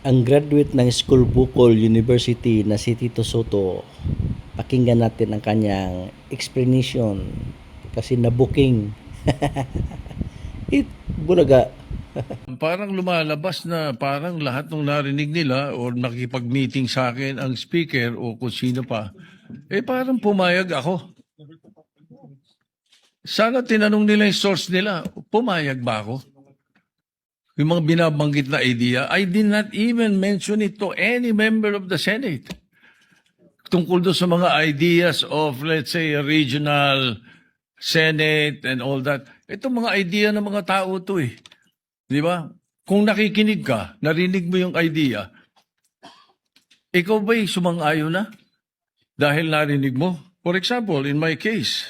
Ang graduate ng School Bukol University na si Tito Soto, pakinggan natin ang kanyang explanation kasi na-booking. Bulaga. Parang lumalabas na parang lahat ng narinig nila o nakipag-meeting sa akin ang speaker o kung sino pa, parang pumayag ako. Sana tinanong nila yung source nila, pumayag ba ako? Yung mga binabanggit na idea, I did not even mention it to any member of the Senate. Tungkol doon sa mga ideas of, let's say, a regional Senate and all that. Ito mga idea ng mga tao to eh. Di ba? Kung nakikinig ka, narinig mo yung idea, ikaw ba'y sumang-ayon na? Dahil narinig mo? For example, in my case,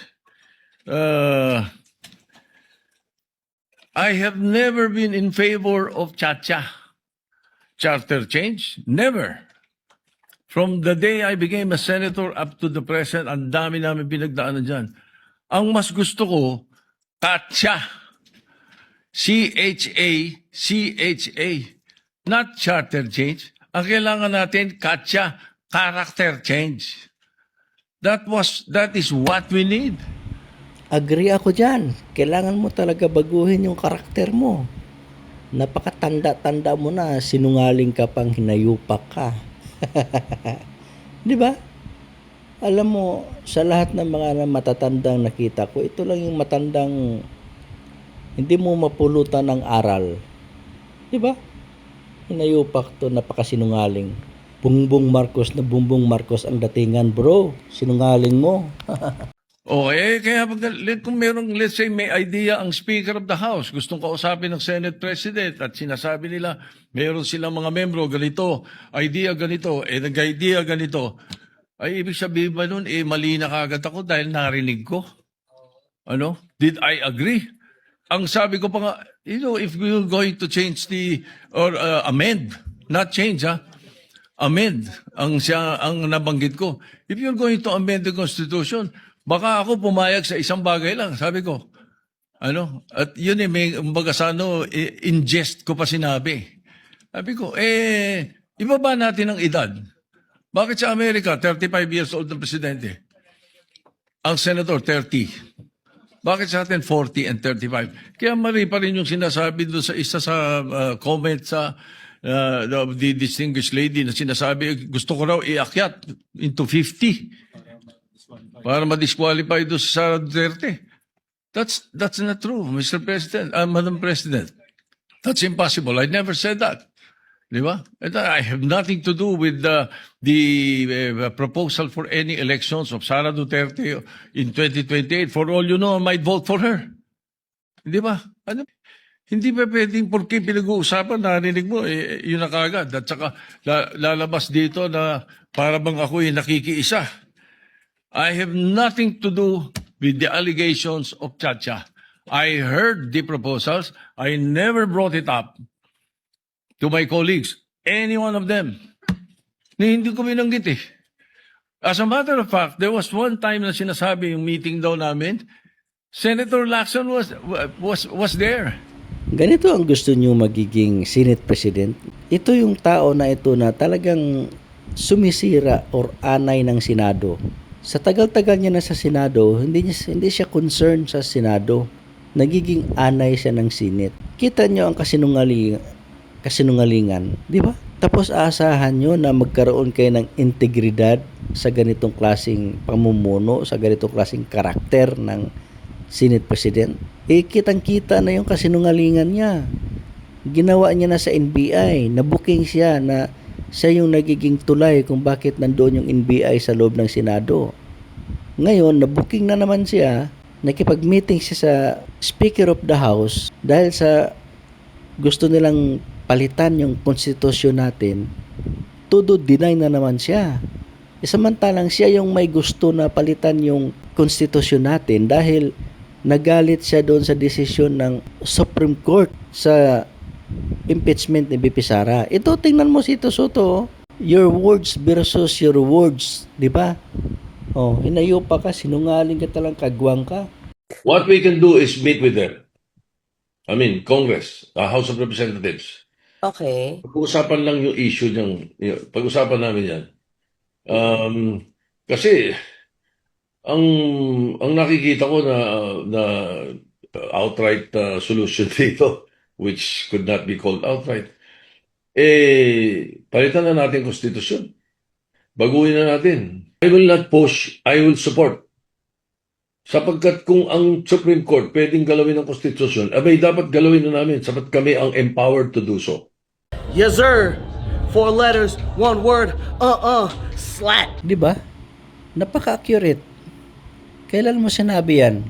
I have never been in favor of Chacha. Charter change? Never. From the day I became a senator up to the present, ang dami namin pinagdaanan dyan. Ang mas gusto ko, Katsa. C-H-A, C-H-A. Not charter change. Ang kailangan natin, Katsa, character change. That is what we need. Agree ako dyan. Kailangan mo talaga baguhin yung karakter mo. Napakatanda-tanda mo na, sinungaling ka pang hinayupak ka. Di ba? Alam mo, sa lahat ng mga matatandang nakita ko, ito lang yung matandang hindi mo mapulutan ng aral. Di ba? Hinayupak to, napakasinungaling. Bongbong Marcos na Bongbong Marcos ang datingan, bro. Sinungaling mo. Kaya kung merong, let's say, may idea ang Speaker of the House, gustong kausapin ng Senate President at sinasabi nila, meron silang mga membro, ganito, idea ganito, nag-idea ganito, ay ibig sabihin ba nun, mali na kagad ako dahil narinig ko? Ano? Did I agree? Ang sabi ko pa nga, if we're going to change or amend, not change amend, ang nabanggit ko. If you're going to amend the Constitution, baka ako pumayag sa isang bagay lang, sabi ko. At yun may kumbaga sa in jest ko pa sinabi. Sabi ko, ibaba natin ang edad. Bakit sa Amerika, 35 years old ng presidente? Ang senator, 30. Bakit sa atin 40 and 35? Kaya mali pa rin yung sinasabi doon sa isa sa comment sa the distinguished lady na sinasabi, gusto ko raw iakyat into 50 para ma-disqualify doon sa Sara Duterte. That's not true, Mr. President, Madam President. That's impossible. I never said that. Di ba? I have nothing to do with the proposal for any elections of Sara Duterte in 2028. For all you know, I might vote for her. Di ba? Hindi pa pwedeng porque pinag-uusapan, narinig mo, yun na kagad. At saka lalabas dito na para bang ako'y nakikiisa. I have nothing to do with the allegations of Chacha. I heard the proposals. I never brought it up to my colleagues, any one of them. Hindi ko binanggit eh. As a matter of fact, there was one time na sinasabi yung meeting daw namin, Senator Lacson was there. Ganito ang gusto nyo magiging Senate President. Ito yung tao na ito na talagang sumisira or anay ng Senado. Sa tagal-tagal niya na sa Senado, hindi siya concerned sa Senado. Nagiging anay siya ng Senate. Kita nyo ang kasinungalingan, di ba? Tapos aasahan nyo na magkaroon kayo ng integridad sa ganitong klaseng pamumuno, sa ganitong klaseng karakter ng Senate President. Kitang-kita na yung kasinungalingan niya. Ginawa niya na sa NBI, na-booking siya na siya yung nagiging tulay kung bakit nandoon yung NBI sa loob ng Senado. Ngayon, na-booking na naman siya, nakipag-meeting siya sa Speaker of the House dahil sa gusto nilang palitan yung konstitusyon natin, todo deny na naman siya. Samantalang siya yung may gusto na palitan yung konstitusyon natin dahil nagalit siya doon sa desisyon ng Supreme Court sa impeachment ni BP Sara. Ito, tingnan mo si Tito Soto. Your words versus your words. Di ba? Hinayo pa ka, sinungaling ka talang, kagwang ka. What we can do is meet with them. I mean, Congress, House of Representatives. Okay. Pag-uusapan lang yung issue pag-usapan namin yan. Kasi ang ang nakikita ko na outright solution dito, which could not be called outright, palitan na natin konstitusyon. Baguhin na natin. I will not push, I will support. Sapagkat kung ang Supreme Court pwedeng galawin ng konstitusyon, abay dapat galawin na namin sapat kami ang empowered to do so. Yes, sir. 4 letters, 1 word. Slat. Di ba? Napaka-accurate. Kailan mo sinabi yan?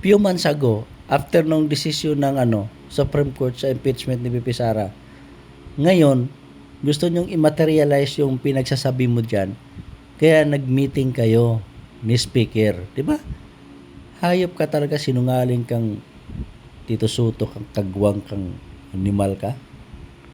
Few months ago, after nung desisyon ng Supreme Court sa impeachment ni VP Sara. Ngayon, gusto nyong i-materialize yung pinagsasabi mo dyan. Kaya nag-meeting kayo ni Speaker. Di ba? Hayop ka talaga, sinungaling kang Tito Soto, kang kagwang, kang animal ka.